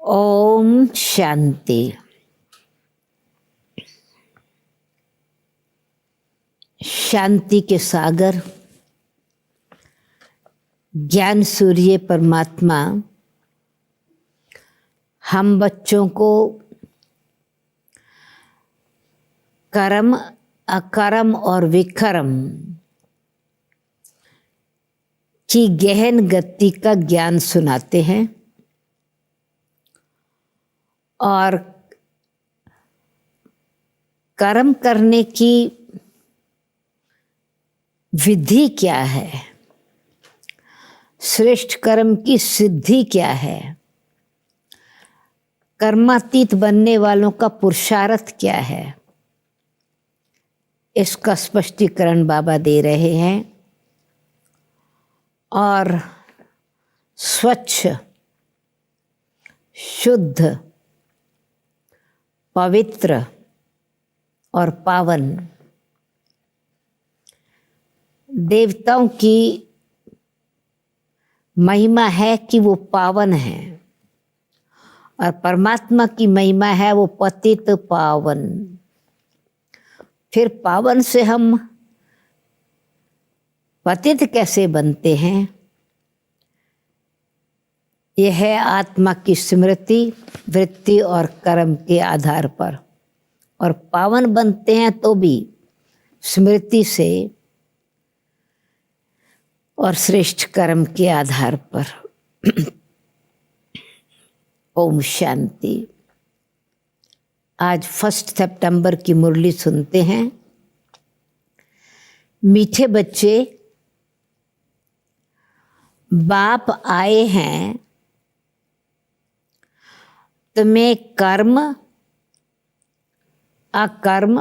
ओम शांति। शांति के सागर ज्ञान सूर्य परमात्मा हम बच्चों को कर्म, अकर्म और विकर्म की गहन गति का ज्ञान सुनाते हैं और कर्म करने की विधि क्या है, श्रेष्ठ कर्म की सिद्धि क्या है, कर्मातीत बनने वालों का पुरुषार्थ क्या है, इसका स्पष्टीकरण बाबा दे रहे हैं। और स्वच्छ, शुद्ध, पवित्र और पावन देवताओं की महिमा है कि वो पावन है और परमात्मा की महिमा है वो पतित पावन। फिर पावन से हम पतित कैसे बनते हैं? यह है आत्मा की स्मृति, वृत्ति और कर्म के आधार पर। और पावन बनते हैं तो भी स्मृति से और श्रेष्ठ कर्म के आधार पर। ओम शांति। आज 1 सितंबर की मुरली सुनते हैं। मीठे बच्चे, बाप आए हैं तुम्हें कर्म, अकर्म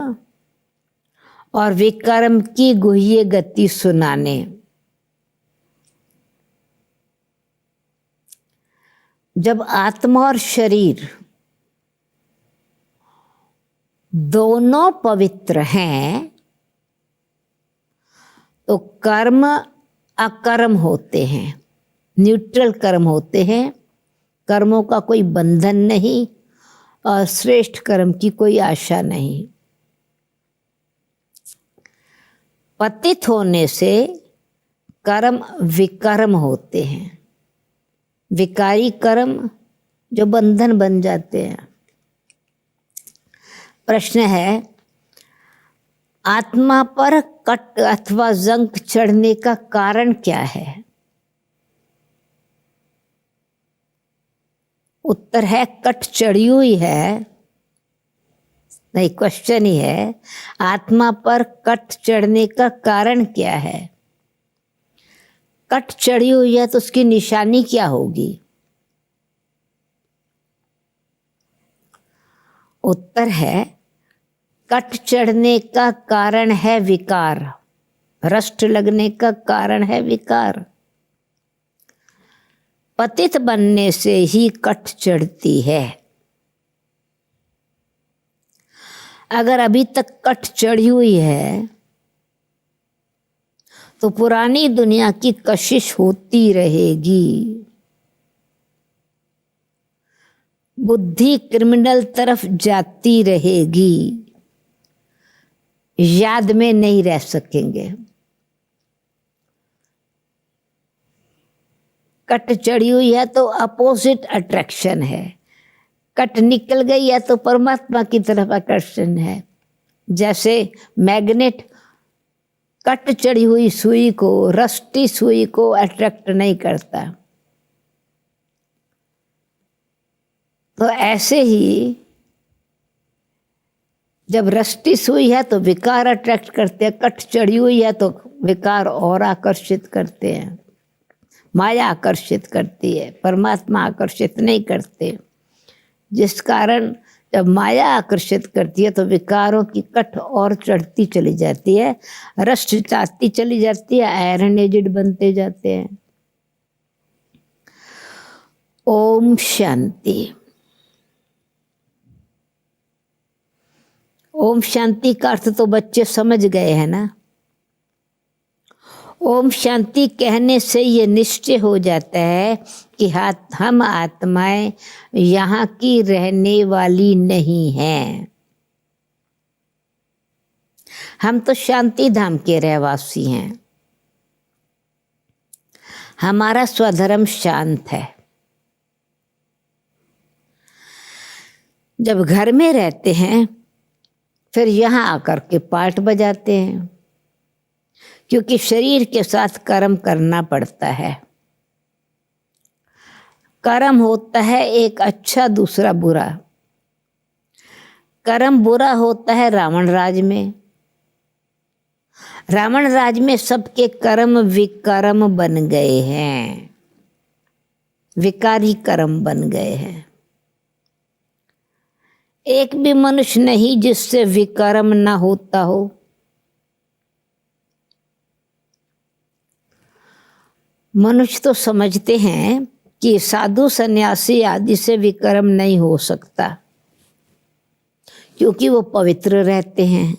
और विकर्म की गुह्य गति सुनाने। जब आत्मा और शरीर दोनों पवित्र हैं तो कर्म अकर्म होते हैं, न्यूट्रल कर्म होते हैं। कर्मों का कोई बंधन नहीं और श्रेष्ठ कर्म की कोई आशा नहीं। पतित होने से कर्म विकर्म होते हैं, विकारी कर्म जो बंधन बन जाते हैं। प्रश्न है, आत्मा पर कट अथवा जंक चढ़ने का कारण क्या है? उत्तर है कट चढ़ी हुई है। नहीं, क्वेश्चन ही है, आत्मा पर कट चढ़ने का कारण क्या है? कट चढ़ी हुई है तो उसकी निशानी क्या होगी? उत्तर है कट चढ़ने का कारण है विकार, रष्ट लगने का कारण है विकार। पतित बनने से ही कट चढ़ती है। अगर अभी तक कट चढ़ी हुई है तो पुरानी दुनिया की कशिश होती रहेगी। बुद्धि क्रिमिनल तरफ जाती रहेगी, याद में नहीं रह सकेंगे। कट चढ़ी हुई है तो अपोजिट अट्रैक्शन है, कट निकल गई है तो परमात्मा की तरफ आकर्षण है। जैसे मैग्नेट कट चढ़ी हुई सुई को, रस्टी सुई को अट्रैक्ट नहीं करता, तो ऐसे ही जब रस्टी सुई है तो विकार अट्रैक्ट करते हैं, कट चढ़ी हुई है तो विकार और आकर्षित करते हैं, माया आकर्षित करती है, परमात्मा आकर्षित नहीं करते। जिस कारण जब माया आकर्षित करती है तो विकारों की कट और चढ़ती चली जाती है, रस्ट चाहती चली जाती है, आयरन एजिड बनते जाते हैं। ओम शांति। ओम शांति का अर्थ तो बच्चे समझ गए हैं ना। ओम शांति कहने से ये निश्चय हो जाता है कि हम आत्माएं यहाँ की रहने वाली नहीं हैं। हम तो शांति धाम के रहवासी हैं। हमारा स्वधर्म शांत है। जब घर में रहते हैं फिर यहाँ आकर के पाठ बजाते हैं, क्योंकि शरीर के साथ कर्म करना पड़ता है। कर्म होता है एक अच्छा दूसरा बुरा। कर्म बुरा होता है रावण राज में। रावण राज में सबके कर्म विकर्म बन गए हैं, विकारी कर्म बन गए हैं। एक भी मनुष्य नहीं जिससे विकर्म ना होता हो। मनुष्य तो समझते हैं कि साधु सन्यासी आदि से विकर्म नहीं हो सकता, क्योंकि वो पवित्र रहते हैं,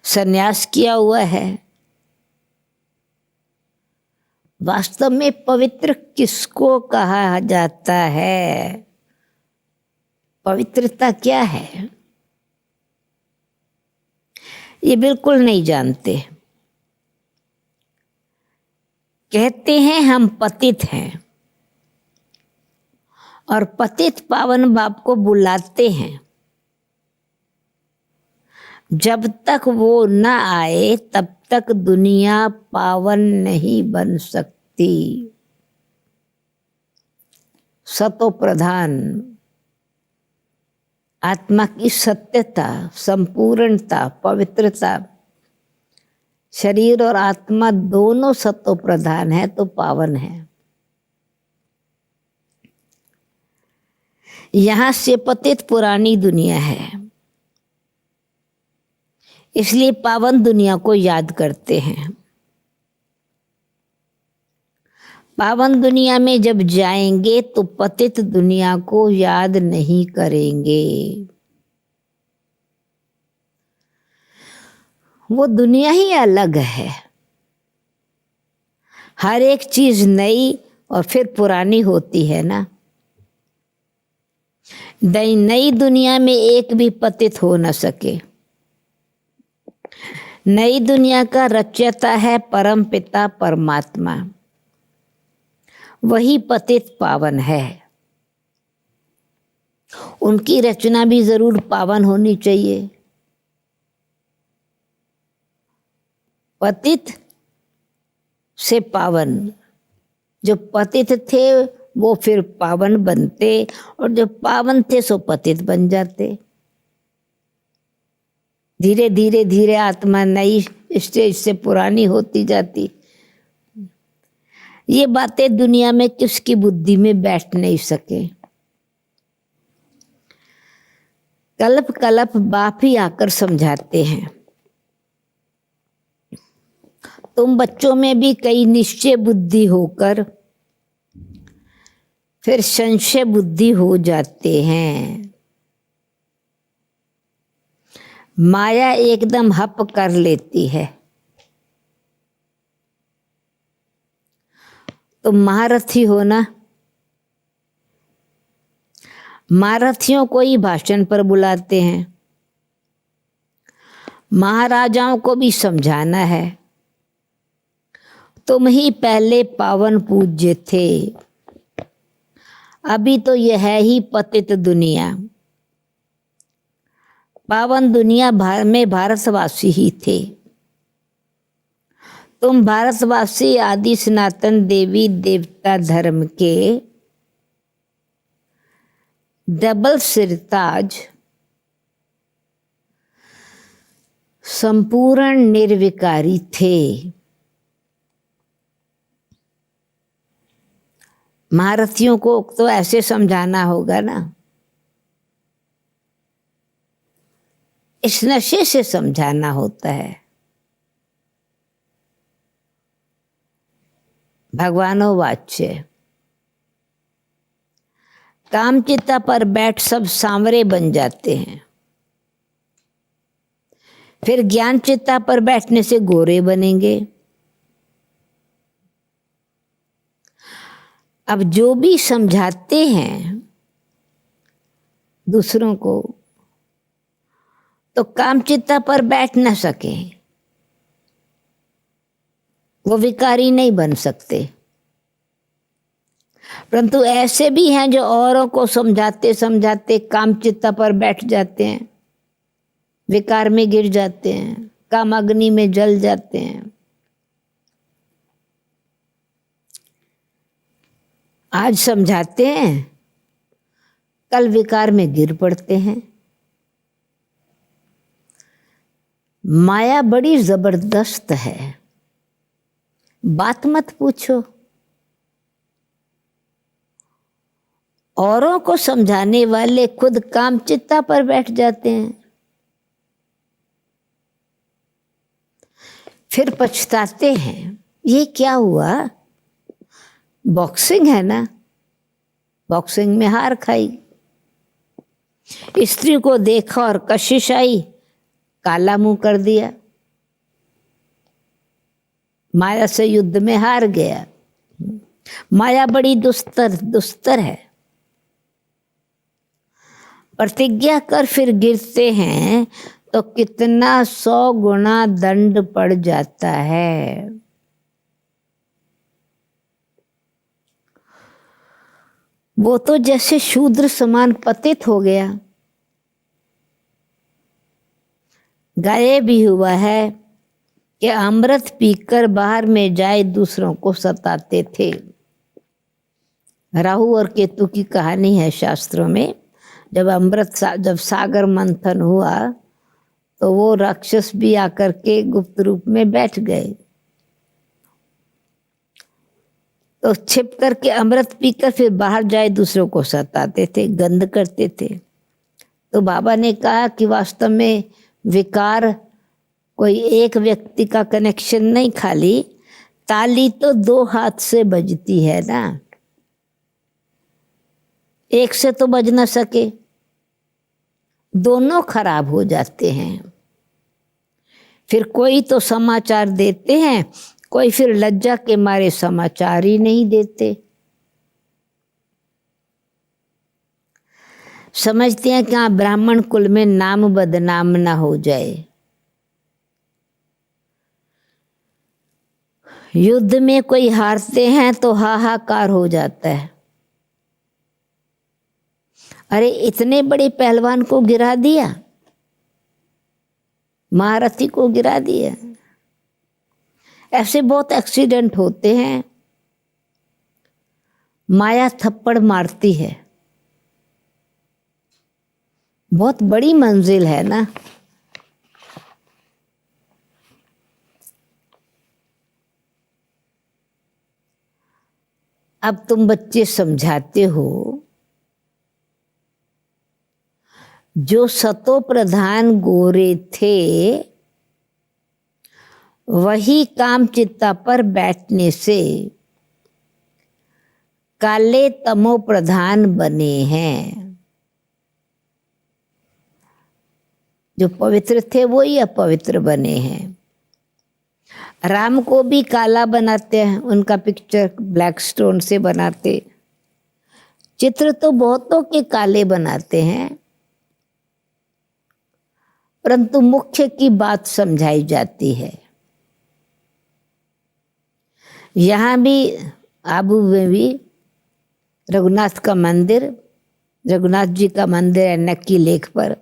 सन्यास किया हुआ है। वास्तव में पवित्र किसको कहा जाता है? पवित्रता क्या है ये बिल्कुल नहीं जानते। कहते हैं हम पतित हैं, और पतित पावन बाप को बुलाते हैं। जब तक वो न आए तब तक दुनिया पावन नहीं बन सकती। सतो प्रधान आत्मा की सत्यता, संपूर्णता, पवित्रता, शरीर और आत्मा दोनों सतो प्रधान है तो पावन है। यहाँ से पतित पुरानी दुनिया है, इसलिए पावन दुनिया को याद करते हैं। पावन दुनिया में जब जाएंगे तो पतित दुनिया को याद नहीं करेंगे। वो दुनिया ही अलग है। हर एक चीज नई और फिर पुरानी होती है ना। नई दुनिया में एक भी पतित हो न सके। नई दुनिया का रचयिता है परम पिता परमात्मा, वही पतित पावन है। उनकी रचना भी जरूर पावन होनी चाहिए। पतित से पावन, जो पतित थे वो फिर पावन बनते, और जो पावन थे सो पतित बन जाते। धीरे धीरे धीरे आत्मा नई स्टेज से पुरानी होती जाती। ये बातें दुनिया में किसकी बुद्धि में बैठ नहीं सके। कल्प कल्प बाप ही आकर समझाते हैं। तुम बच्चों में भी कई निश्चय बुद्धि होकर फिर संशय बुद्धि हो जाते हैं। माया एकदम हप कर लेती है। तुम महारथी हो ना, महारथियों को ही भाषण पर बुलाते हैं। महाराजाओं को भी समझाना है। तुम ही पहले पावन पूज्य थे, अभी तो यह है ही पतित दुनिया। पावन दुनिया में भारतवासी ही थे। तुम भारतवासी आदि सनातन देवी देवता धर्म के डबल सिरताज, संपूर्ण निर्विकारी थे। महारथियों को तो ऐसे समझाना होगा ना, इस नशे से समझाना होता है। भगवानो वाच्य, कामचिता पर बैठ सब सांवरे बन जाते हैं, फिर ज्ञान चिता पर बैठने से गोरे बनेंगे। अब जो भी समझाते हैं दूसरों को तो कामचित्ता पर बैठ न सके, वो विकारी नहीं बन सकते। परंतु ऐसे भी हैं जो औरों को समझाते समझाते कामचित्ता पर बैठ जाते हैं, विकार में गिर जाते हैं, काम अग्नि में जल जाते हैं। आज समझाते हैं, कल विकार में गिर पड़ते हैं। माया बड़ी जबरदस्त है, बात मत पूछो। औरों को समझाने वाले खुद कामचित्ता पर बैठ जाते हैं, फिर पछताते हैं, ये क्या हुआ? बॉक्सिंग है ना, बॉक्सिंग में हार खाई, स्त्री को देखा और कशिश आई, काला मुंह कर दिया, माया से युद्ध में हार गया। माया बड़ी दुस्तर है। प्रतिज्ञा कर फिर गिरते हैं तो कितना 100 गुना दंड पड़ जाता है। वो तो जैसे शूद्र समान पतित हो गया। गायब भी हुआ है कि अमृत पीकर बाहर में जाए दूसरों को सताते थे। राहु और केतु की कहानी है शास्त्रों में। जब सागर मंथन हुआ तो वो राक्षस भी आकर के गुप्त रूप में बैठ गए, तो छिप करके अमृत पीकर फिर बाहर जाए दूसरों को सताते थे, गंध करते थे। तो बाबा ने कहा कि वास्तव में विकार कोई एक व्यक्ति का कनेक्शन नहीं, खाली ताली तो 2 हाथ से बजती है ना, एक से तो बज ना सके, दोनों खराब हो जाते हैं। फिर कोई तो समाचार देते हैं, कोई फिर लज्जा के मारे समाचार ही नहीं देते। समझते हैं कि हाँ, ब्राह्मण कुल में नाम बदनाम ना हो जाए। युद्ध में कोई हारते हैं तो हाहाकार हो जाता है, अरे इतने बड़े पहलवान को गिरा दिया, महारथी को गिरा दिया। ऐसे बहुत एक्सीडेंट होते हैं। माया थप्पड़ मारती है, बहुत बड़ी मंजिल है ना। अब तुम बच्चे समझाते हो, जो सतो प्रधान गोरे थे वही कामचित्ता पर बैठने से काले तमो प्रधान बने हैं। जो पवित्र थे वो ही अपवित्र बने हैं। राम को भी काला बनाते हैं, उनका पिक्चर ब्लैक स्टोन से बनाते। चित्र तो बहुतों के काले बनाते हैं, परंतु मुख्य की बात समझाई जाती है। यहाँ भी आबू में भी रघुनाथ का मंदिर, रघुनाथ जी का मंदिर है नक्की लेक पर।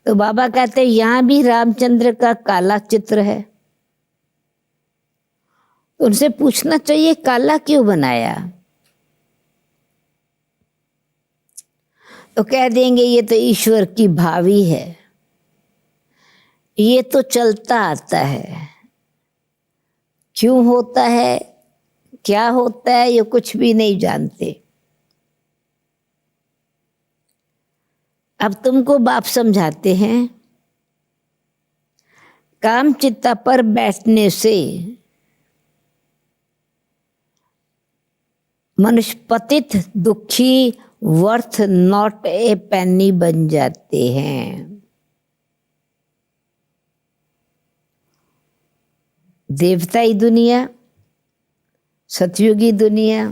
तो बाबा कहते हैं यहाँ भी रामचंद्र का काला चित्र है। तो उनसे पूछना चाहिए काला क्यों बनाया? तो कह देंगे ये तो ईश्वर की भावी है, ये तो चलता आता है। क्यों होता है, क्या होता है, ये कुछ भी नहीं जानते। अब तुमको बाप समझाते हैं, कामचित्ता पर बैठने से मनुष्य पतित, दुखी, वर्थ नॉट ए पेनी बन जाते हैं। देवताई दुनिया, सतयुगी दुनिया,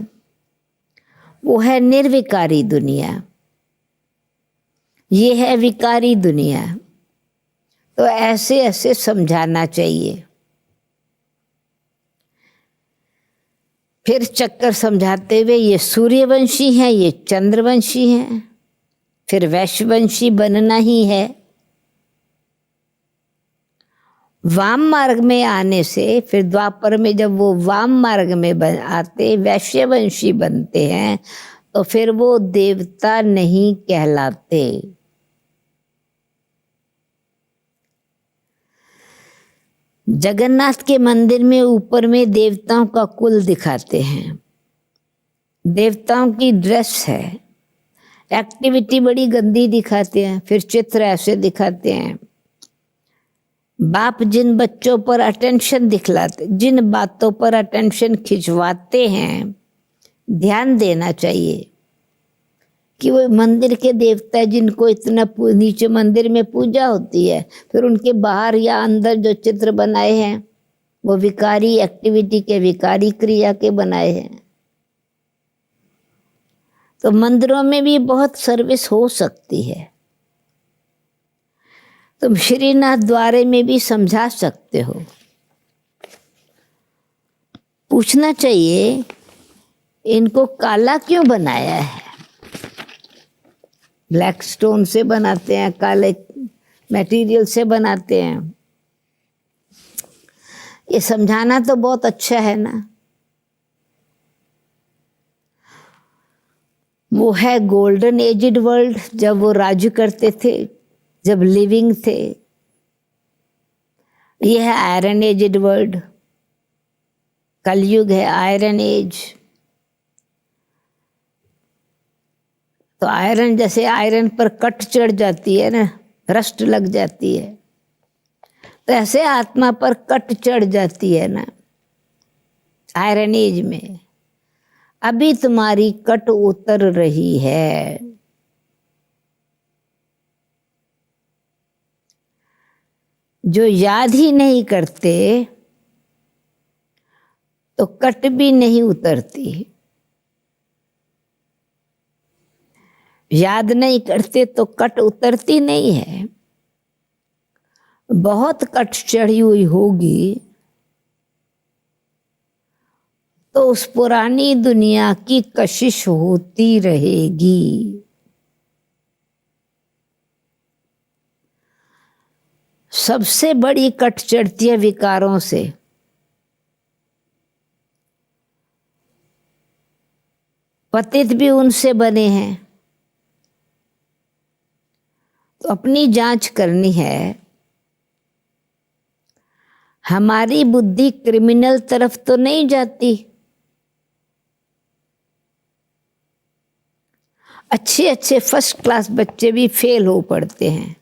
वो है निर्विकारी दुनिया, ये है विकारी दुनिया। तो ऐसे ऐसे समझाना चाहिए। फिर चक्कर समझाते हुए ये सूर्यवंशी हैं, ये चंद्रवंशी हैं, फिर वैश्यवंशी बनना ही है। वाम मार्ग में आने से फिर द्वापर में जब वो वाम मार्ग में आते वैश्यवंशी बनते हैं तो फिर वो देवता नहीं कहलाते। जगन्नाथ के मंदिर में ऊपर में देवताओं का कुल दिखाते हैं, देवताओं की ड्रेस है, एक्टिविटी बड़ी गंदी दिखाते हैं, फिर चित्र ऐसे दिखाते हैं। बाप जिन बच्चों पर अटेंशन दिखलाते, जिन बातों पर अटेंशन खिंचवाते हैं, ध्यान देना चाहिए कि वो मंदिर के देवता जिनको इतना नीचे मंदिर में पूजा होती है, फिर उनके बाहर या अंदर जो चित्र बनाए हैं वो विकारी एक्टिविटी के, विकारी क्रिया के बनाए हैं। तो मंदिरों में भी बहुत सर्विस हो सकती है। तुम श्रीनाथ द्वारे में भी समझा सकते हो। पूछना चाहिए इनको काला क्यों बनाया है? ब्लैक स्टोन से बनाते हैं, काले मटेरियल से बनाते हैं। ये समझाना तो बहुत अच्छा है ना। वो है गोल्डन एजिड वर्ल्ड, जब वो राज्य करते थे, जब लिविंग थे। ये है आयरन एजिड वर्ल्ड, कलयुग है आयरन एज। तो आयरन, जैसे आयरन पर कट चढ़ जाती है ना, रस्ट लग जाती है, तो ऐसे आत्मा पर कट चढ़ जाती है ना आयरन एज में। अभी तुम्हारी कट उतर रही है। जो याद ही नहीं करते तो कट भी नहीं उतरती। याद नहीं करते तो कट उतरती नहीं है। बहुत कट चढ़ी हुई होगी तो उस पुरानी दुनिया की कशिश होती रहेगी। सबसे बड़ी कट चढ़ती है विकारों से। पतित भी उनसे बने हैं। तो अपनी जांच करनी है। हमारी बुद्धि क्रिमिनल तरफ तो नहीं जाती। अच्छे अच्छे फर्स्ट क्लास बच्चे भी फेल हो पड़ते हैं।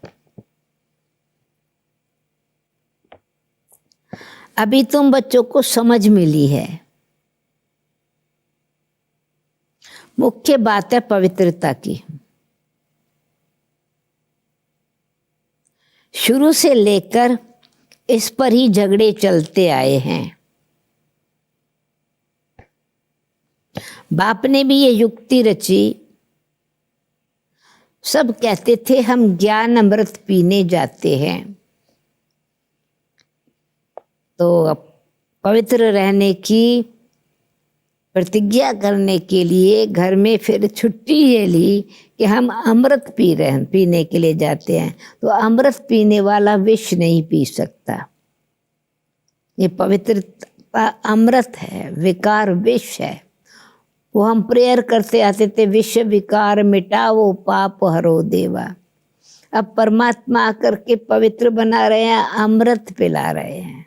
अभी तुम बच्चों को समझ मिली है। मुख्य बात है पवित्रता की। शुरू से लेकर इस पर ही झगड़े चलते आए हैं। बाप ने भी ये युक्ति रची। सब कहते थे हम ज्ञान अमृत पीने जाते हैं। तो अब पवित्र रहने की प्रतिज्ञा करने के लिए घर में फिर छुट्टी ये ली कि हम अमृत पीने के लिए जाते हैं। तो अमृत पीने वाला विष नहीं पी सकता। ये पवित्रता अमृत है, विकार विष है। वो हम प्रेयर करते आते थे, विष विकार मिटाओ पाप हरो देवा। अब परमात्मा आकर के पवित्र बना रहे हैं, अमृत पिला रहे हैं।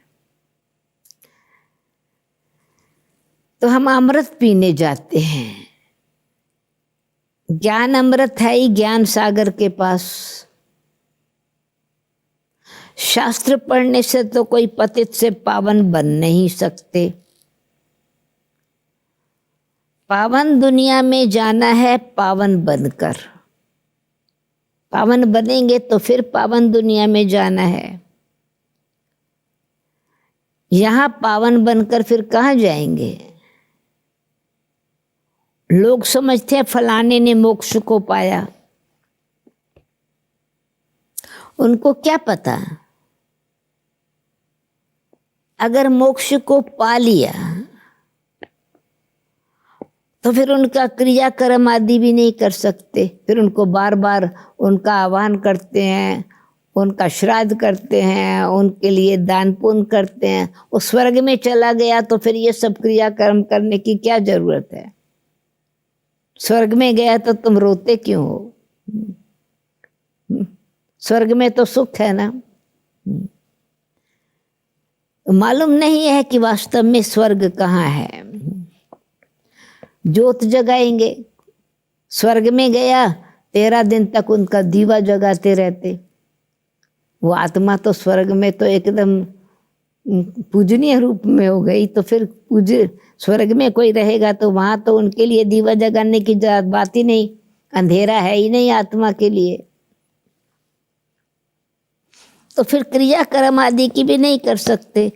तो हम अमृत पीने जाते हैं। ज्ञान अमृत है ही ज्ञान सागर के पास। शास्त्र पढ़ने से तो कोई पतित से पावन बन नहीं सकते। पावन दुनिया में जाना है पावन बनकर। पावन बनेंगे तो फिर पावन दुनिया में जाना है। यहां पावन बनकर फिर कहाँ जाएंगे? लोग समझते हैं फलाने ने मोक्ष को पाया, उनको क्या पता अगर मोक्ष को पा लिया तो फिर उनका क्रियाकर्म आदि भी नहीं कर सकते, फिर उनको बार बार उनका आह्वान करते हैं, उनका श्राद्ध करते हैं, उनके लिए दान पुण्य करते हैं। वो स्वर्ग में चला गया तो फिर ये सब क्रियाकर्म करने की क्या जरूरत है? स्वर्ग में गया तो तुम रोते क्यों हो? स्वर्ग में तो सुख है ना। मालूम नहीं है कि वास्तव में स्वर्ग कहाँ है। ज्योत जगाएंगे, स्वर्ग में गया 13 दिन तक उनका दीवा जगाते रहते। वो आत्मा तो स्वर्ग में तो एकदम पूजनीय रूप में हो गई, तो फिर स्वर्ग में कोई रहेगा तो वहां तो उनके लिए दीवा जगाने की बात ही नहीं, अंधेरा है ही नहीं आत्मा के लिए। तो फिर क्रियाकर्म आदि की भी नहीं कर सकते।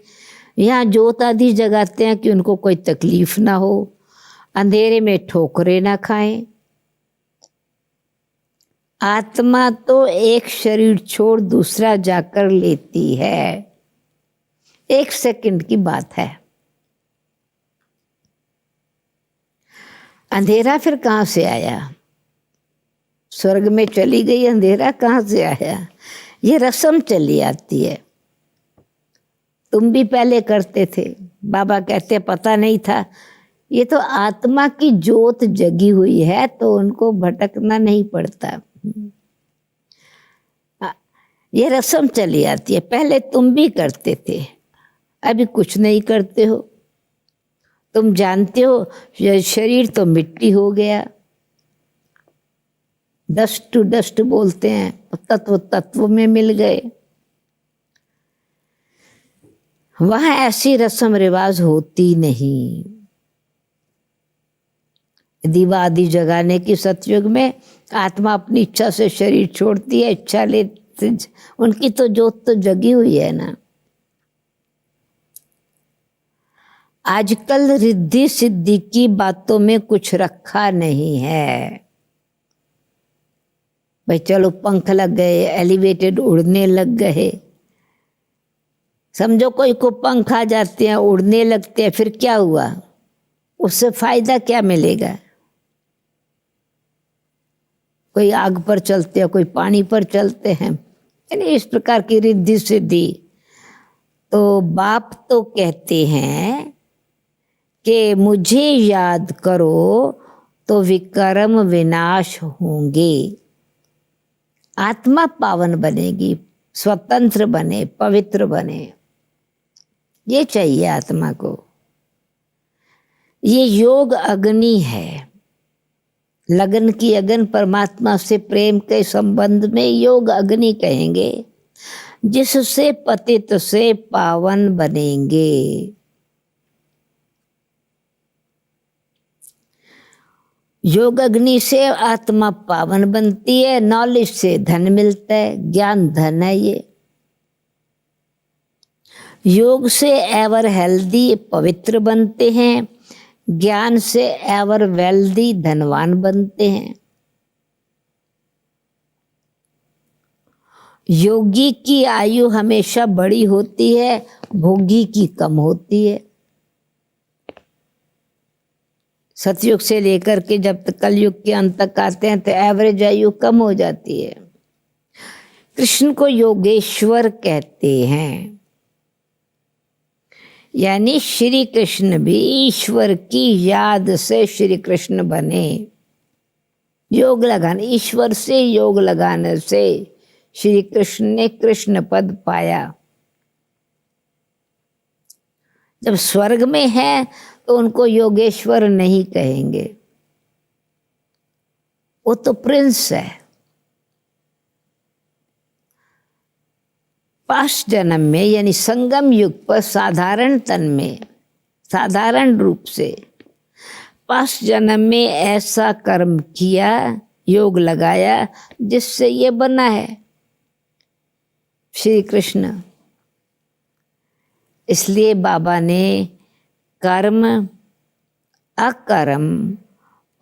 यहाँ ज्योत आदि जगाते हैं कि उनको कोई तकलीफ ना हो, अंधेरे में ठोकरे ना खाएं। आत्मा तो एक शरीर छोड़ दूसरा जाकर लेती है, 1 सेकंड की बात है। अंधेरा फिर कहाँ से आया? स्वर्ग में चली गई, अंधेरा कहाँ से आया? ये रस्म चली आती है। तुम भी पहले करते थे, बाबा कहते पता नहीं था। ये तो आत्मा की ज्योत जगी हुई है तो उनको भटकना नहीं पड़ता। ये रस्म चली आती है। पहले तुम भी करते थे, अभी कुछ नहीं करते हो। तुम जानते हो ये शरीर तो मिट्टी हो गया, डस्ट टू डस्ट बोलते हैं, तत्व तत्व में मिल गए। वहां ऐसी रस्म रिवाज होती नहीं। दीवा आदि जगाने की सतयुग में आत्मा अपनी इच्छा से शरीर छोड़ती है, इच्छा लेती, उनकी तो ज्योत तो जगी हुई है ना। आजकल रिद्धि सिद्धि की बातों में कुछ रखा नहीं है। भाई चलो पंख लग गए, एलिवेटेड उड़ने लग गए। समझो कोई को पंख आ जाते हैं, उड़ने लगते हैं, फिर क्या हुआ? उससे फायदा क्या मिलेगा? कोई आग पर चलते हैं, कोई पानी पर चलते हैं, यानी इस प्रकार की रिद्धि सिद्धि। तो बाप तो कहते हैं कि मुझे याद करो तो विकर्म विनाश होंगे, आत्मा पावन बनेगी, स्वतंत्र बने, पवित्र बने। ये चाहिए आत्मा को। ये योग अग्नि है, लगन की अग्नि, परमात्मा से प्रेम के संबंध में योग अग्नि कहेंगे, जिससे पतित से पावन बनेंगे। योग अग्नि से आत्मा पावन बनती है, नॉलेज से धन मिलता है, ज्ञान धन है। ये योग से एवर हेल्दी पवित्र बनते हैं, ज्ञान से एवर वेल्दी धनवान बनते हैं। योगी की आयु हमेशा बड़ी होती है, भोगी की कम होती है। सतयुग से लेकर के जब तक कलयुग के अंत तक आते हैं तो एवरेज आयु कम हो जाती है। कृष्ण को योगेश्वर कहते हैं, यानी श्री कृष्ण भी ईश्वर की याद से श्री कृष्ण बने। योग लगाने, ईश्वर से योग लगाने से श्री कृष्ण ने कृष्ण पद पाया। जब स्वर्ग में है तो उनको योगेश्वर नहीं कहेंगे, वो तो प्रिंस है। पास्ट जन्म में यानी संगम युग पर साधारण तन में, साधारण रूप से पास्ट जन्म में ऐसा कर्म किया, योग लगाया, जिससे ये बना है श्री कृष्ण। इसलिए बाबा ने कर्म, अकर्म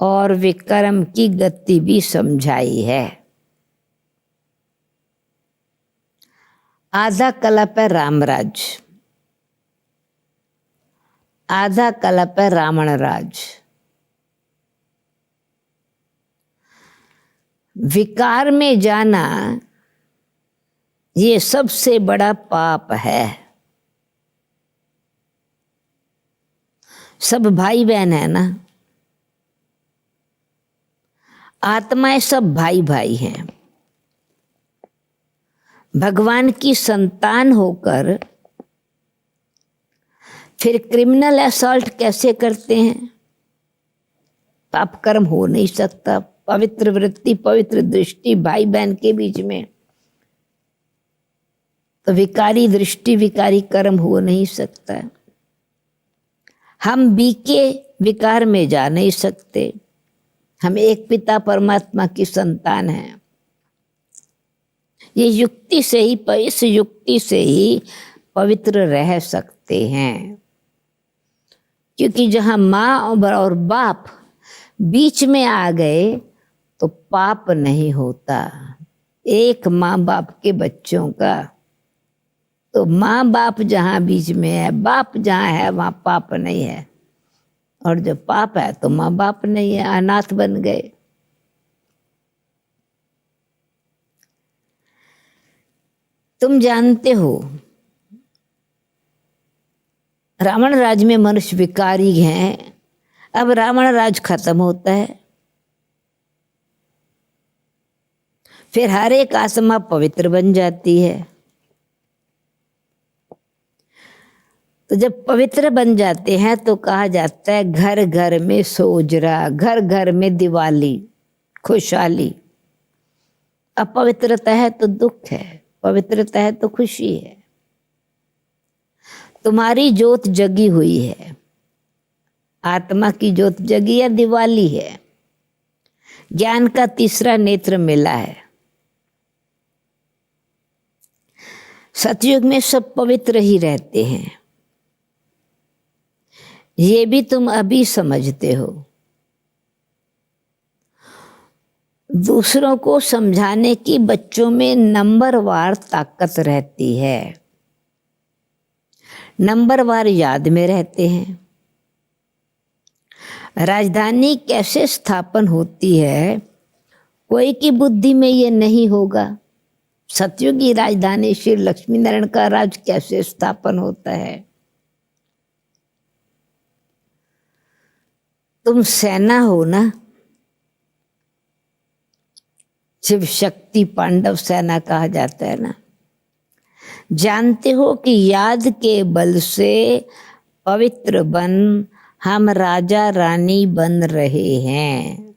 और विक्रम की गति भी समझाई है। आधा कल्प है रामराज, आधा कल्प है रावण राज। विकार में जाना ये सबसे बड़ा पाप है। सब भाई बहन है ना, आत्माएं सब भाई भाई हैं। भगवान की संतान होकर फिर क्रिमिनल असॉल्ट कैसे करते हैं? पाप कर्म हो नहीं सकता। पवित्र वृत्ति, पवित्र दृष्टि भाई बहन के बीच में, तो विकारी दृष्टि, विकारी कर्म हो नहीं सकता। हम बीके विकार में जा नहीं सकते। हम एक पिता परमात्मा की संतान हैं। ये युक्ति से ही, इस युक्ति से ही पवित्र रह सकते हैं। क्योंकि जहां माँ और बाप बीच में आ गए तो पाप नहीं होता। एक माँ बाप के बच्चों का, तो माँ बाप जहां बीच में है, बाप जहां है वहां पाप नहीं है। और जब पाप है तो माँ बाप नहीं है, अनाथ बन गए। तुम जानते हो रावण राज में मनुष्य विकारी हैं। अब रावण राज खत्म होता है, फिर हर एक आत्मा पवित्र बन जाती है। तो जब पवित्र बन जाते हैं तो कहा जाता है घर घर में सोजरा, घर घर में दिवाली, खुशहाली। अपवित्रता है तो दुख है, पवित्रता है तो खुशी है। तुम्हारी ज्योत जगी हुई है, आत्मा की ज्योत जगी है, दिवाली है। ज्ञान का तीसरा नेत्र मिला है। सतयुग में सब पवित्र ही रहते हैं, ये भी तुम अभी समझते हो। दूसरों को समझाने की बच्चों में नंबरवार ताकत रहती है, नंबरवार याद में रहते हैं। राजधानी कैसे स्थापन होती है, कोई की बुद्धि में ये नहीं होगा। सतयुगी राजधानी श्री लक्ष्मी नारायण का राज कैसे स्थापन होता है? तुम सेना हो ना, शिव शक्ति पांडव सेना कहा जाता है ना। जानते हो कि याद के बल से पवित्र बन हम राजा रानी बन रहे हैं।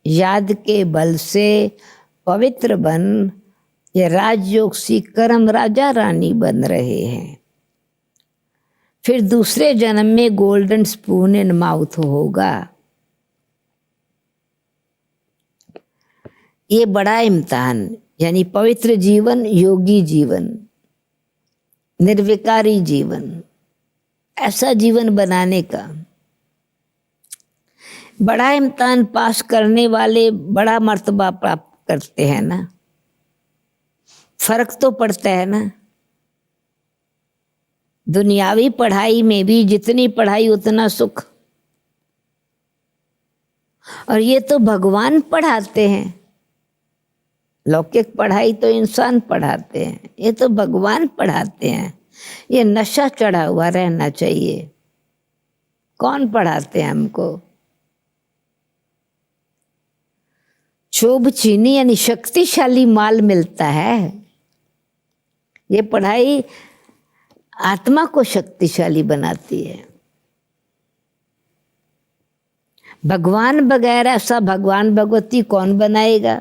याद के बल से पवित्र बन ये राजयोग सीखकर हम राजा रानी बन रहे हैं। फिर दूसरे जन्म में गोल्डन स्पून इन माउथ होगा। ये बड़ा इम्तिहान, यानी पवित्र जीवन, योगी जीवन, निर्विकारी जीवन, ऐसा जीवन बनाने का बड़ा इम्तिहान पास करने वाले बड़ा मर्तबा प्राप्त करते हैं ना। फर्क तो पड़ता है ना। दुनियावी पढ़ाई में भी जितनी पढ़ाई उतना सुख, और ये तो भगवान पढ़ाते हैं। लौकिक पढ़ाई तो इंसान पढ़ाते हैं, ये तो भगवान पढ़ाते हैं। ये नशा चढ़ा हुआ रहना चाहिए। कौन पढ़ाते हैं हमको? शोभ चीनी यानी शक्तिशाली माल मिलता है। ये पढ़ाई आत्मा को शक्तिशाली बनाती है। भगवान बगैर ऐसा भगवान भगवती कौन बनाएगा?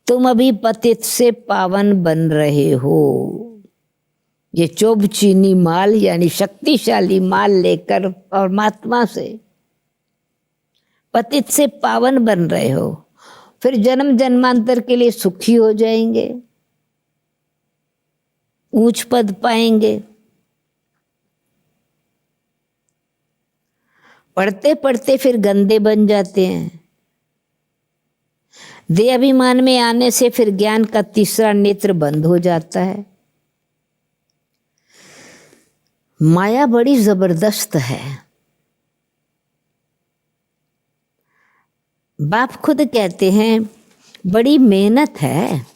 तुम अभी पतित से पावन बन रहे हो। ये चोब चीनी माल यानी शक्तिशाली माल लेकर परमात्मा से पतित से पावन बन रहे हो। फिर जन्म जन्मांतर के लिए सुखी हो जाएंगे, ऊंच पद पाएंगे। पढ़ते पढ़ते फिर गंदे बन जाते हैं। देह अभिमान में आने से फिर ज्ञान का तीसरा नेत्र बंद हो जाता है। माया बड़ी जबरदस्त है। बाप खुद कहते हैं बड़ी मेहनत है।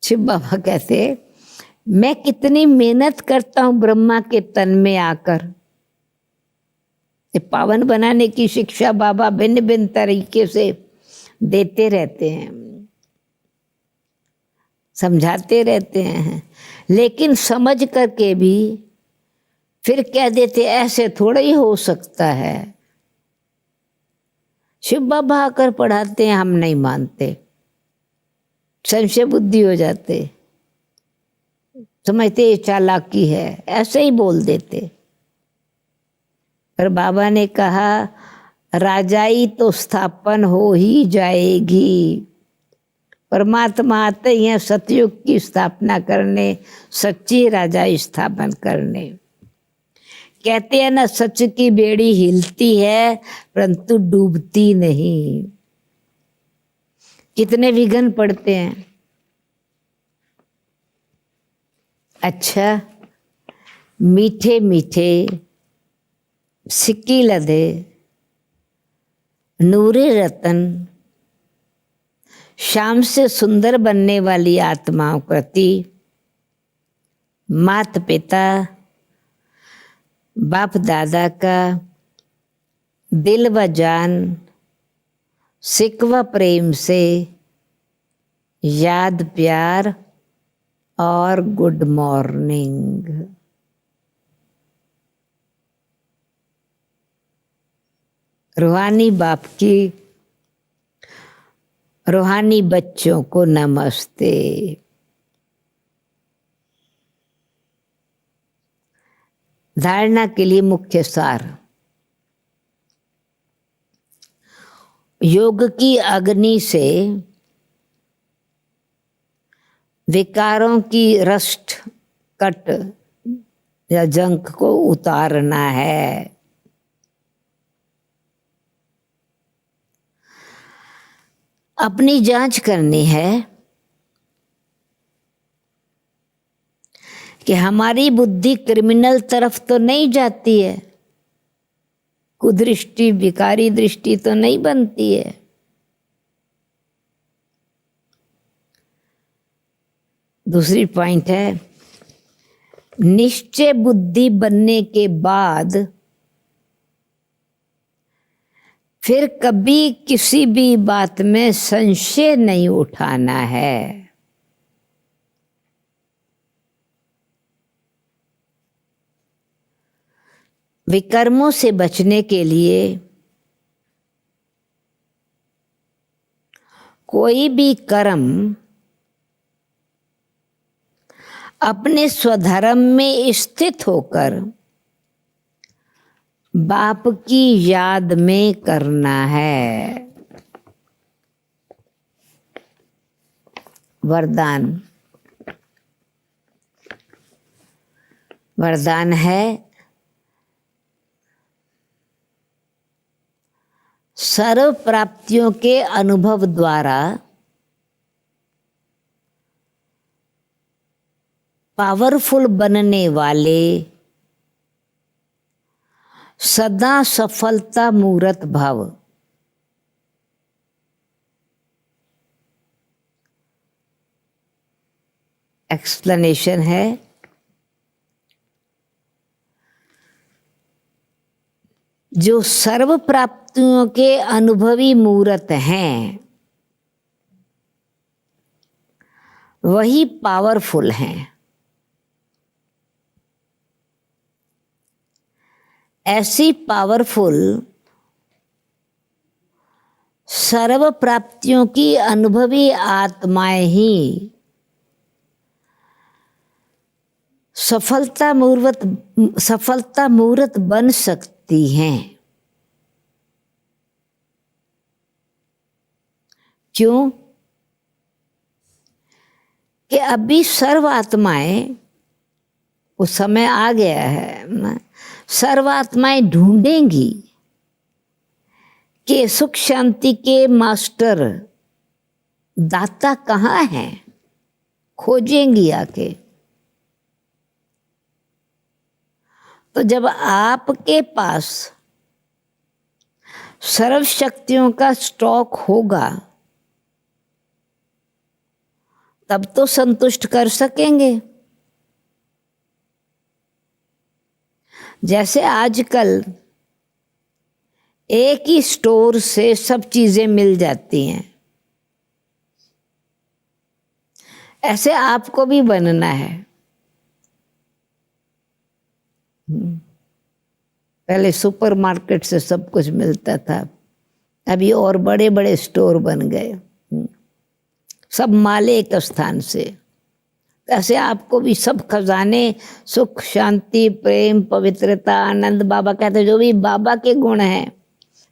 शिव बाबा कहते मैं कितनी मेहनत करता हूं ब्रह्मा के तन में आकर। ये पावन बनाने की शिक्षा बाबा भिन्न भिन्न तरीके से देते रहते हैं, समझाते रहते हैं, लेकिन समझ करके भी फिर कह देते ऐसे थोड़ा ही हो सकता है। शिव बाबा आकर पढ़ाते हैं, हम नहीं मानते, संशय बुद्धि हो जाते, समझते चालाकी है, ऐसे ही बोल देते। पर बाबा ने कहा राजाई तो स्थापन हो ही जाएगी। परमात्मा आते ही हैं सतयुग की स्थापना करने, सच्ची राजाई स्थापन करने। कहते हैं ना सच की बेड़ी हिलती है परंतु डूबती नहीं। कितने विघ्न पड़ते हैं। अच्छा, मीठे मीठे सिक्की लदे नूरे रतन शाम से सुंदर बनने वाली आत्माओं प्रति माता पिता बाप दादा का दिल व जान सिकवा प्रेम से याद प्यार और गुड मॉर्निंग। रूहानी बाप की रूहानी बच्चों को नमस्ते। धारणा के लिए मुख्य सार। योग की अग्नि से विकारों की रस्ट कट या जंक को उतारना है। अपनी जांच करनी है कि हमारी बुद्धि क्रिमिनल तरफ तो नहीं जाती है, कुदृष्टि विकारी दृष्टि तो नहीं बनती है। दूसरी पॉइंट है निश्चय बुद्धि बनने के बाद फिर कभी किसी भी बात में संशय नहीं उठाना है। विकर्मों से बचने के लिए कोई भी कर्म अपने स्वधर्म में स्थित होकर बाप की याद में करना है। वरदान। वरदान है सर्व प्राप्तियों के अनुभव द्वारा पावरफुल बनने वाले सदा सफलता मूर्त भव। एक्सप्लेनेशन है जो सर्व प्राप्तियों के अनुभवी मूर्त हैं वही पावरफुल हैं। ऐसी पावरफुल सर्व प्राप्तियों की अनुभवी आत्माएं ही सफलता मूर्त बन सकती हैं। क्यों? कि अभी सर्व आत्माएं वो समय आ गया है। सर्वात्माएं ढूंढेंगी कि सुख शांति के मास्टर दाता कहाँ हैं, खोजेंगी आके। तो जब आपके पास सर्व शक्तियों का स्टॉक होगा तब तो संतुष्ट कर सकेंगे। जैसे आजकल एक ही स्टोर से सब चीजें मिल जाती हैं, ऐसे आपको भी बनना है। पहले सुपरमार्केट से सब कुछ मिलता था, अभी और बड़े बड़े स्टोर बन गए, सब माले एक स्थान से। ऐसे आपको भी सब खजाने, सुख शांति प्रेम पवित्रता आनंद, बाबा कहते जो भी बाबा के गुण हैं,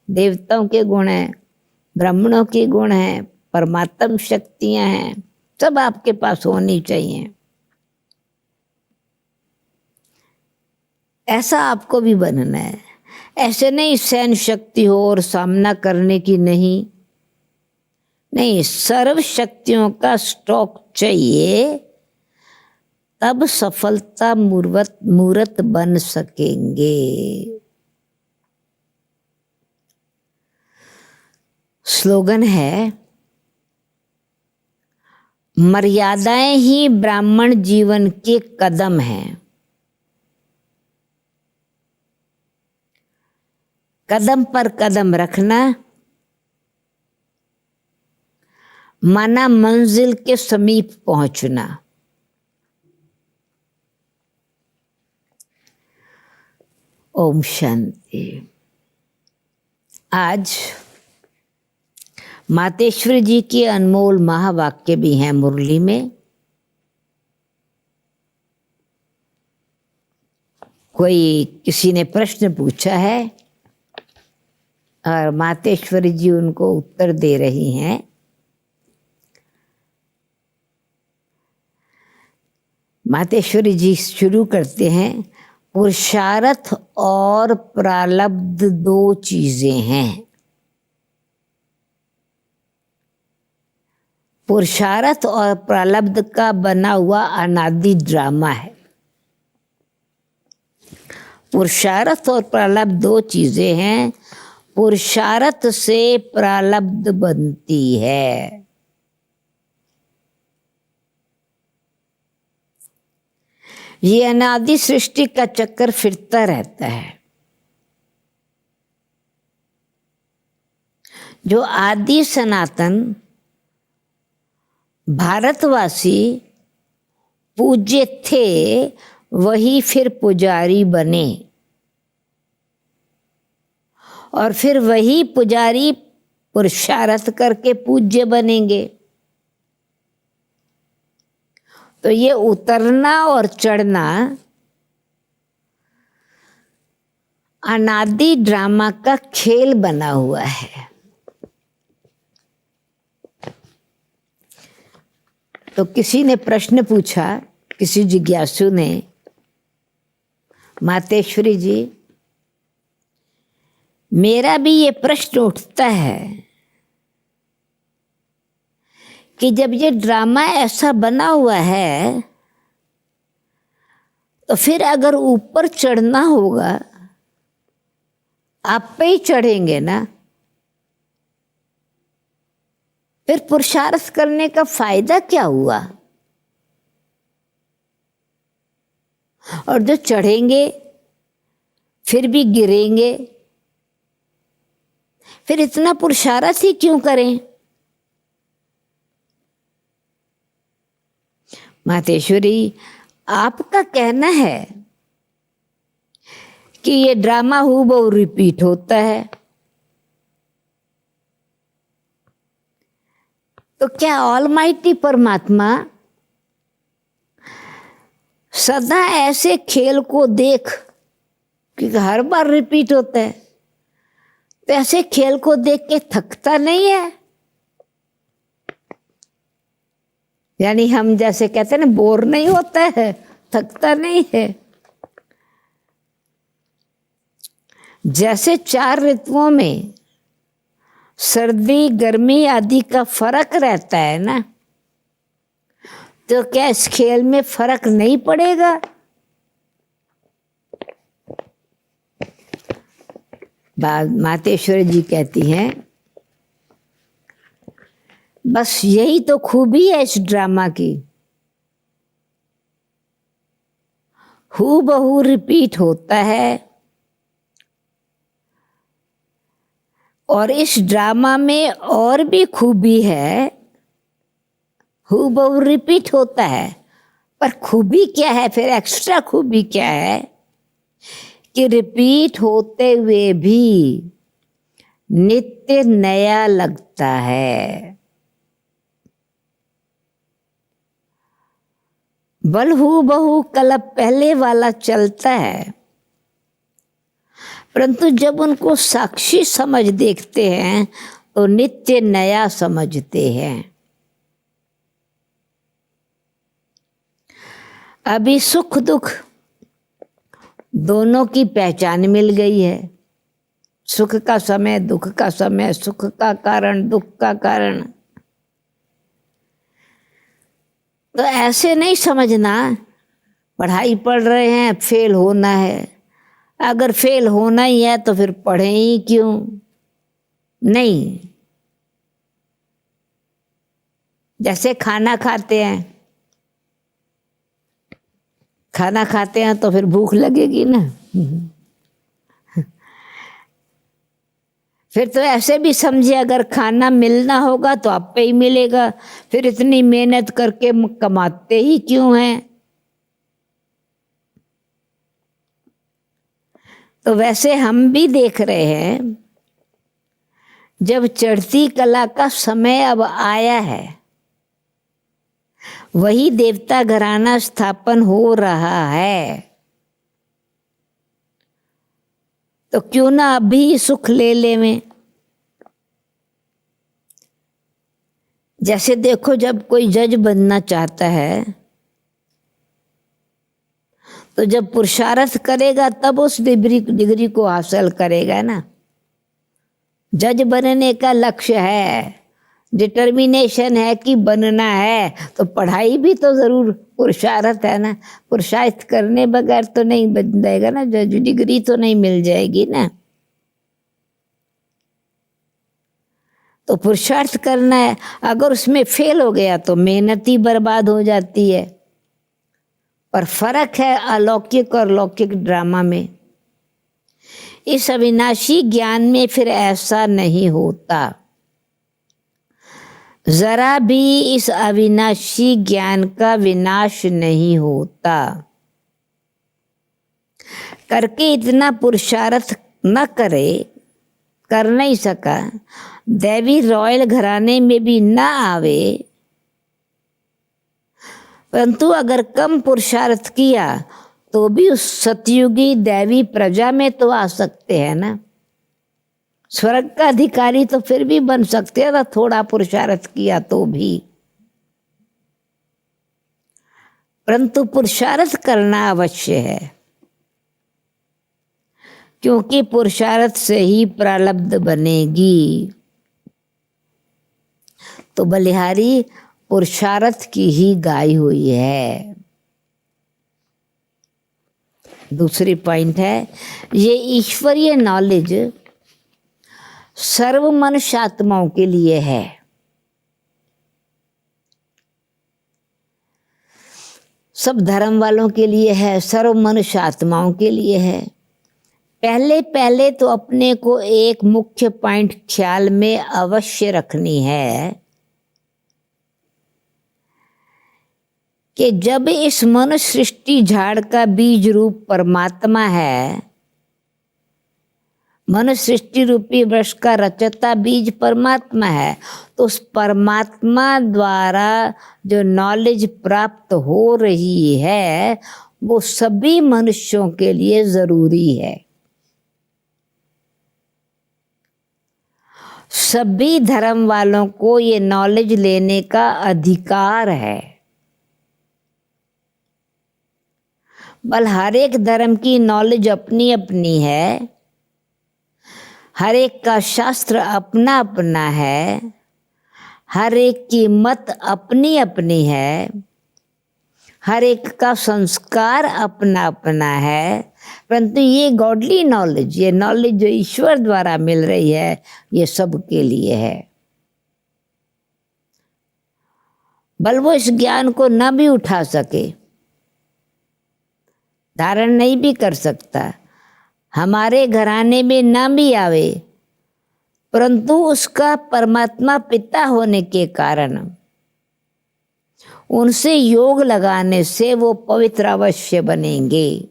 देवताओं के गुण हैं, ब्राह्मणों के गुण हैं, परमात्म शक्तियां हैं, सब आपके पास होनी चाहिए। ऐसा आपको भी बनना है। ऐसे नहीं सहन शक्ति हो और सामना करने की नहीं, सर्व शक्तियों का स्टॉक चाहिए, तब सफलता मूर्त बन सकेंगे। स्लोगन है, मर्यादाएं ही ब्राह्मण जीवन के कदम हैं। कदम पर कदम रखना माना मंजिल के समीप पहुंचना। ओम शांति। आज मातेश्वरी जी के अनमोल महावाक्य भी हैं मुरली में। किसी ने प्रश्न पूछा है और मातेश्वरी जी उनको उत्तर दे रही हैं। मातेश्वरी जी शुरू करते हैं, पुरुषार्थ और प्रारब्ध दो चीजें हैं। पुरुषार्थ और प्रारब्ध का बना हुआ अनादि ड्रामा है। पुरुषार्थ और प्रारब्ध दो चीजें हैं। पुरुषार्थ से प्रारब्ध बनती है। ये अनादि सृष्टि का चक्कर फिरता रहता है। जो आदि सनातन भारतवासी पूज्य थे, वही फिर पुजारी बने और फिर वही पुजारी पुरुषार्थ करके पूज्य बनेंगे। तो ये उतरना और चढ़ना अनादि ड्रामा का खेल बना हुआ है। तो किसी ने प्रश्न पूछा, किसी जिज्ञासु ने, मातेश्वरी जी मेरा भी ये प्रश्न उठता है कि जब ये ड्रामा ऐसा बना हुआ है तो फिर अगर ऊपर चढ़ना होगा आप पे ही चढ़ेंगे ना, फिर पुरुषार्थ करने का फायदा क्या हुआ? और जो चढ़ेंगे फिर भी गिरेंगे, फिर इतना पुरुषार्थ ही क्यों करें? मातेश्वरी आपका कहना है कि ये ड्रामा हूबहू रिपीट होता है, तो क्या ऑलमाइटी परमात्मा सदा ऐसे खेल को देख, क्योंकि हर बार रिपीट होता है, तो ऐसे खेल को देख के थकता नहीं है? यानी हम जैसे कहते हैं ना, बोर नहीं होता है, थकता नहीं है। जैसे 4 ऋतुओं में सर्दी गर्मी आदि का फर्क रहता है ना, तो क्या इस खेल में फर्क नहीं पड़ेगा? मातेश्वरी जी कहती हैं, बस यही तो खूबी है इस ड्रामा की, हूबहू रिपीट होता है। और इस ड्रामा में और भी खूबी है, हूबहू रिपीट होता है, पर खूबी क्या है फिर, एक्स्ट्रा खूबी क्या है कि रिपीट होते हुए भी नित्य नया लगता है। बल हूबहू कलप पहले वाला चलता है, परंतु जब उनको साक्षी समझ देखते हैं तो नित्य नया समझते हैं। अभी सुख दुख दोनों की पहचान मिल गई है। सुख का समय, दुख का समय, सुख का कारण, दुख का कारण। तो ऐसे नहीं समझना पढ़ाई पढ़ रहे हैं फेल होना है, अगर फेल होना ही है तो फिर पढ़े ही क्यों? नहीं, जैसे खाना खाते हैं तो फिर भूख लगेगी ना। फिर तो ऐसे भी समझे, अगर खाना मिलना होगा तो आप पे ही मिलेगा, फिर इतनी मेहनत करके कमाते ही क्यों हैं? तो वैसे हम भी देख रहे हैं, जब चढ़ती कला का समय अब आया है, वही देवता घराना स्थापन हो रहा है, तो क्यों ना अभी सुख ले ले में। जैसे देखो, जब कोई जज बनना चाहता है तो जब पुरुषार्थ करेगा तब उस डिग्री को हासिल करेगा ना। जज बनने का लक्ष्य है, डिटर्मिनेशन है कि बनना है, तो पढ़ाई भी तो जरूर पुरुषार्थ है ना। पुरुषार्थ करने बगैर तो नहीं बन जाएगा ना, जज डिग्री तो नहीं मिल जाएगी ना। तो पुरुषार्थ करना है, अगर उसमें फेल हो गया तो मेहनत ही बर्बाद हो जाती है। पर फर्क है अलौकिक और लौकिक ड्रामा में। इस अविनाशी ज्ञान में फिर ऐसा नहीं होता, जरा भी इस अविनाशी ज्ञान का विनाश नहीं होता। करके इतना पुरुषार्थ न करे, कर नहीं सका, दैवी रॉयल घराने में भी ना आवे, परंतु अगर कम पुरुषार्थ किया तो भी उस सतयुगी दैवी प्रजा में तो आ सकते हैं ना। स्वर्ग का अधिकारी तो फिर भी बन सकते हैं ना, थोड़ा पुरुषार्थ किया तो भी। परंतु पुरुषार्थ करना अवश्य है, क्योंकि पुरुषार्थ से ही प्रारब्ध बनेगी। तो बलिहारी पुरुषार्थ की ही गाई हुई है। दूसरी पॉइंट है, ये ईश्वरीय नॉलेज सर्व मनुष्य आत्माओं के लिए है। सब धर्म वालों के लिए है, सर्व मनुष्य आत्माओं के लिए है। पहले तो अपने को एक मुख्य पॉइंट ख्याल में अवश्य रखनी है कि जब इस मनुष्य सृष्टि झाड़ का बीज रूप परमात्मा है, मनुष्य सृष्टि रूपी वृक्ष का रचता बीज परमात्मा है, तो उस परमात्मा द्वारा जो नॉलेज प्राप्त हो रही है वो सभी मनुष्यों के लिए जरूरी है। सभी धर्म वालों को ये नॉलेज लेने का अधिकार है। बल हर एक धर्म की नॉलेज अपनी अपनी है, हर एक का शास्त्र अपना अपना है, हर एक की मत अपनी अपनी है, हर एक का संस्कार अपना अपना है, परंतु ये गॉडली नॉलेज, ये नॉलेज जो ईश्वर द्वारा मिल रही है, ये सबके लिए है। बल वो इस ज्ञान को न भी उठा सके, धारण नहीं भी कर सकता, हमारे घराने में न भी आवे, परंतु उसका परमात्मा पिता होने के कारण उनसे योग लगाने से वो पवित्र अवश्य बनेंगे।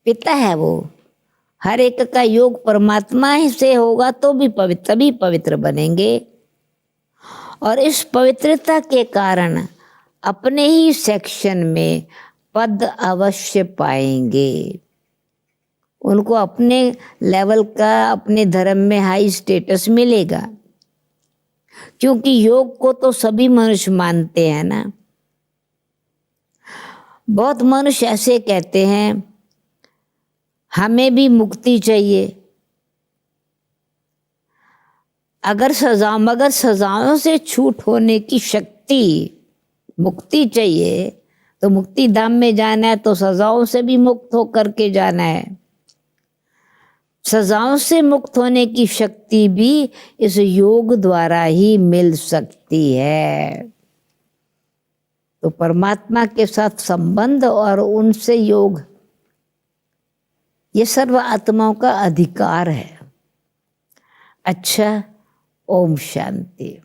पिता है वो, हर एक का योग परमात्मा ही से होगा तो भी पवित्र, तभी पवित्र बनेंगे। और इस पवित्रता के कारण अपने ही सेक्शन में पद अवश्य पाएंगे, उनको अपने लेवल का, अपने धर्म में हाई स्टेटस मिलेगा, क्योंकि योग को तो सभी मनुष्य मानते हैं ना। बहुत मनुष्य ऐसे कहते हैं हमें भी मुक्ति चाहिए, मगर सजाओं से छूट होने की शक्ति, मुक्ति चाहिए तो मुक्ति धाम में जाना है तो सजाओं से भी मुक्त होकर के जाना है। सजाओं से मुक्त होने की शक्ति भी इस योग द्वारा ही मिल सकती है। तो परमात्मा के साथ संबंध और उनसे योग, ये सर्व आत्माओं का अधिकार है। अच्छा, ओम शांति।